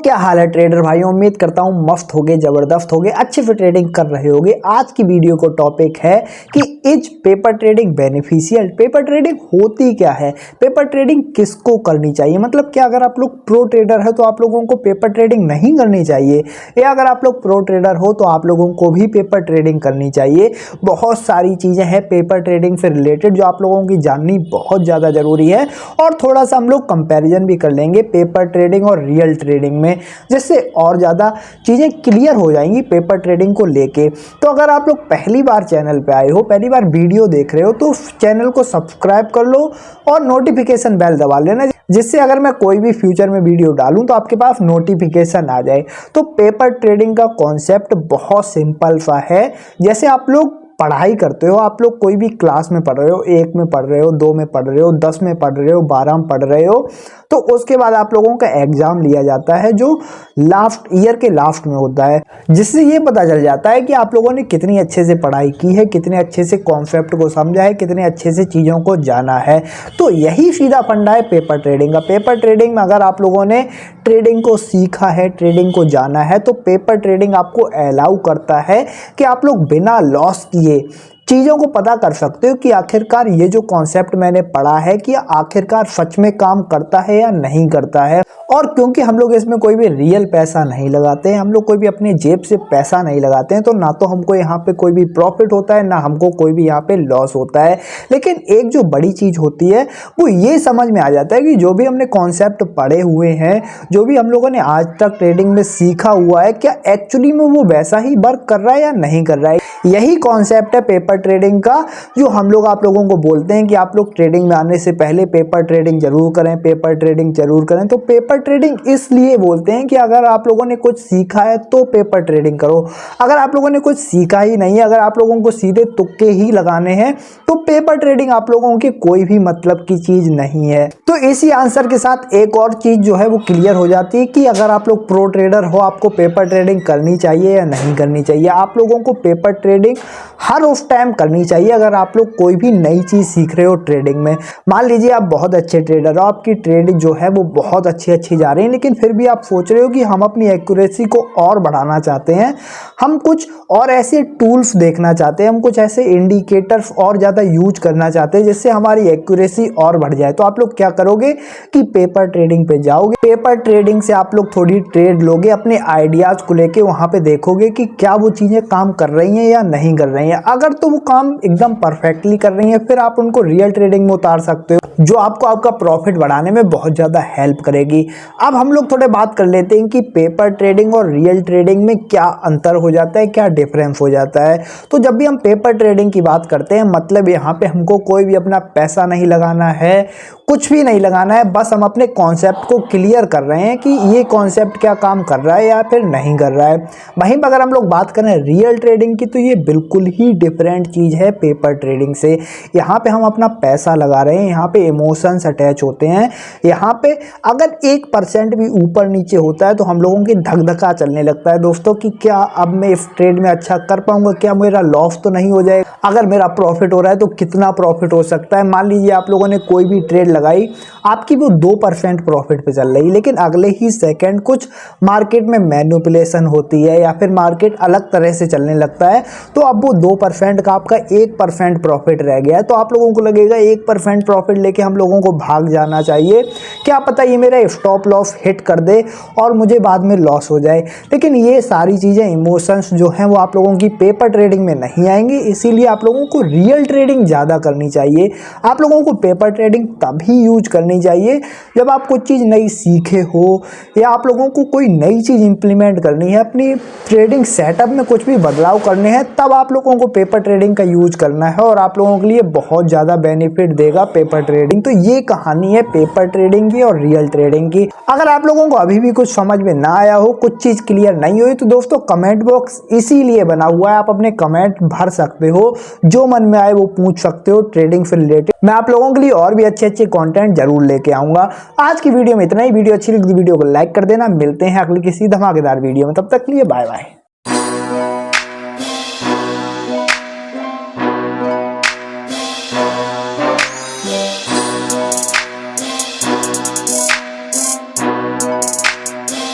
क्या हाल है ट्रेडर भाइयों, उम्मीद करता हूं मस्त होगे, जबरदस्त होगे, अच्छे से ट्रेडिंग कर रहे होगे। आज की वीडियो को टॉपिक है कि is paper trading beneficial. Paper trading होती क्या है, पेपर ट्रेडिंग किसको करनी चाहिए, मतलब क्या अगर आप लोग प्रो ट्रेडर है तो आप लोगों को पेपर ट्रेडिंग नहीं करनी चाहिए, या अगर आप लोग प्रो ट्रेडर हो तो आप लोगों को भी पेपर ट्रेडिंग करनी चाहिए। बहुत सारी चीज़ें हैं पेपर ट्रेडिंग से रिलेटेड जो आप लोगों की जाननी बहुत ज़्यादा ज़रूरी है, और थोड़ा सा हम लोग कंपैरिजन भी कर लेंगे पेपर ट्रेडिंग और रियल ट्रेडिंग में, जिससे और ज़्यादा चीज़ें क्लियर हो जाएंगी पेपर ट्रेडिंग को लेके। तो अगर आप लोग पहली बार चैनल पे आए हो, पहली बार वीडियो देख रहे हो, तो चैनल को सब्सक्राइब कर लो और नोटिफिकेशन बेल दबा लेना, जिससे अगर मैं कोई भी फ्यूचर में वीडियो डालूं तो आपके पास नोटिफिकेशन आ जाए। तो पेपर ट्रेडिंग का कॉन्सेप्ट बहुत सिंपल सा है। जैसे आप लोग पढ़ाई करते हो, आप लोग कोई भी क्लास में पढ़ रहे हो, 1 में पढ़ रहे हो, 2 में पढ़ रहे हो, 10 में पढ़ रहे हो, 12 में पढ़ रहे हो, तो उसके बाद आप लोगों का एग्जाम लिया जाता है जो लास्ट ईयर के लास्ट में होता है, जिससे ये पता चल जाता है कि आप लोगों ने कितनी अच्छे से पढ़ाई की है, कितने अच्छे से कॉन्सेप्ट को समझा है, कितने अच्छे से चीज़ों को जाना है। तो यही सीधा फंडा है पेपर ट्रेडिंग का। पेपर ट्रेडिंग में अगर आप लोगों ने ट्रेडिंग को सीखा है, ट्रेडिंग को जाना है, तो पेपर ट्रेडिंग आपको अलाउ करता है कि आप लोग बिना लॉस किए चीज़ों को पता कर सकते हो कि आखिरकार ये जो कॉन्सेप्ट मैंने पढ़ा है कि आखिरकार सच में काम करता है या नहीं करता है। और क्योंकि हम लोग इसमें कोई भी रियल पैसा नहीं लगाते हैं, हम लोग कोई भी अपनी जेब से पैसा नहीं लगाते हैं, तो ना तो हमको यहाँ पे कोई भी प्रॉफिट होता है, ना हमको कोई भी यहाँ पे लॉस होता है। लेकिन एक जो बड़ी चीज़ होती है वो ये समझ में आ जाता है कि जो भी हमने कॉन्सेप्ट पढ़े हुए हैं, जो भी हम लोगों ने आज तक ट्रेडिंग में सीखा हुआ है, क्या एक्चुअली में वो वैसा ही वर्क कर रहा है या नहीं कर रहा है। यही कॉन्सेप्ट है पेपर ट्रेडिंग का, जो हम लोग आप लोगों को बोलते हैं कि आप लोग ट्रेडिंग में आने से पहले पेपर ट्रेडिंग जरूर करें, पेपर ट्रेडिंग जरूर करें। तो पेपर ट्रेडिंग इसलिए बोलते हैं कि अगर आप लोगों ने कुछ सीखा है तो पेपर ट्रेडिंग करो, अगर आप लोगों ने कुछ सीखा ही नहीं है, अगर आप लोगों को सीधे तुक्के ही लगाने हैं, तो पेपर ट्रेडिंग आप लोगों की कोई भी मतलब की चीज नहीं है। तो इसी आंसर के साथ एक और चीज जो है वो क्लियर हो जाती है कि अगर आप लोग प्रो ट्रेडर हो, आपको पेपर ट्रेडिंग करनी चाहिए या नहीं करनी चाहिए। आप लोगों को पेपर ट्रेडिंग हर उस टाइम करनी चाहिए अगर आप लोग कोई भी नई चीज सीख रहे हो ट्रेडिंग में। मान लीजिए आप बहुत अच्छे ट्रेडर हो, आपकी ट्रेडिंग जो है वो बहुत अच्छी जा रही है, लेकिन फिर भी आप सोच रहे हो कि हम अपनी एक्यूरेसी को और बढ़ाना चाहते हैं, हम कुछ और ऐसे टूल्स देखना चाहते हैं, हम कुछ ऐसे इंडिकेटर्स और ज़्यादा यूज करना चाहते हैं जिससे हमारी एक्यूरेसी और बढ़ जाए। तो आप लोग क्या करोगे कि पेपर ट्रेडिंग पे जाओगे। पेपर ट्रेडिंग से आप लोग थोड़ी ट्रेड लोगे, अपने आइडियाज़ को लेके वहाँ पे देखोगे कि क्या वो चीज़ें काम कर रही हैं या नहीं कर रही हैं। अगर तो वो काम एकदम परफेक्टली कर रही हैं, फिर आप उनको रियल ट्रेडिंग में उतार सकते हो, जो आपको आपका प्रॉफिट बढ़ाने में बहुत ज़्यादा हेल्प करेगी। अब हम लोग थोड़े बात कर लेते हैं कि पेपर ट्रेडिंग और रियल ट्रेडिंग में क्या अंतर हो जाता है, क्या डिफरेंस हो जाता है। तो जब भी हम पेपर ट्रेडिंग की बात करते हैं, मतलब यहाँ पे हमको कोई भी अपना पैसा नहीं लगाना है, कुछ भी नहीं लगाना है, बस हम अपने कॉन्सेप्ट को क्लियर कर रहे हैं कि ये कॉन्सेप्ट क्या काम कर रहा है या फिर नहीं कर रहा है। वहीं पर अगर हम लोग बात करें रियल ट्रेडिंग की, तो ये बिल्कुल ही डिफरेंट चीज़ है पेपर ट्रेडिंग से। यहाँ पे हम अपना पैसा लगा रहे हैं, यहाँ पे इमोशंस अटैच होते हैं, यहाँ पे अगर 1% भी ऊपर नीचे होता है तो हम लोगों की धक-धका चलने लगता है दोस्तों कि क्या अब मैं इस ट्रेड में अच्छा कर पाऊंगा, क्या मेरा लॉस तो नहीं हो जाएगा, अगर मेरा प्रॉफिट हो रहा है तो कितना प्रॉफिट हो सकता है। मान लीजिए आप लोगों ने कोई भी ट्रेड लगाई, आपकी वो 2% प्रॉफिट पे चल रही, लेकिन अगले ही सेकंड कुछ मार्केट में मैनिपुलेशन होती है या फिर मार्केट अलग तरह से चलने लगता है, तो अब वो 2% का आपका 1% प्रॉफिट रह गया है। तो आप लोगों को लगेगा 1% प्रॉफिट लेके हम लोगों को भाग जाना चाहिए, क्या पता ये मेरा स्टॉप लॉस हिट कर दे और मुझे बाद में लॉस हो जाए। लेकिन ये सारी चीज़ें, इमोशंस जो हैं वो आप लोगों की पेपर ट्रेडिंग में नहीं आएंगी, इसीलिए आप लोगों को रियल ट्रेडिंग ज़्यादा करनी चाहिए। आप लोगों को पेपर ट्रेडिंग तभी यूज करनी चाहिए जब आप कुछ चीज़ नई सीखे हो, या आप लोगों को कोई नई चीज़ इंप्लीमेंट करनी है, अपनी ट्रेडिंग सेटअप में कुछ भी बदलाव करने हैं, तब आप लोगों को पेपर ट्रेडिंग का यूज करना है और आप लोगों के लिए बहुत ज़्यादा बेनिफिट देगा पेपर ट्रेडिंग। तो ये कहानी है पेपर ट्रेडिंग की और रियल ट्रेडिंग की। अगर आप लोगों को अभी भी कुछ समझ में ना आया हो, कुछ चीज़ क्लियर नहीं हुई, तो दोस्तों कमेंट बॉक्स इसीलिए बना हुआ है, आप अपने कमेंट भर सकते हो, जो मन में आए वो पूछ सकते हो ट्रेडिंग से रिलेटेड। मैं आप लोगों के लिए और भी अच्छे कंटेंट जरूर लेके आऊंगा। आज की वीडियो में इतना ही। वीडियो अच्छी लगी तो वीडियो को लाइक कर देना। मिलते हैं अगली किसी धमाकेदार वीडियो में, तब तक के लिए बाय बाय।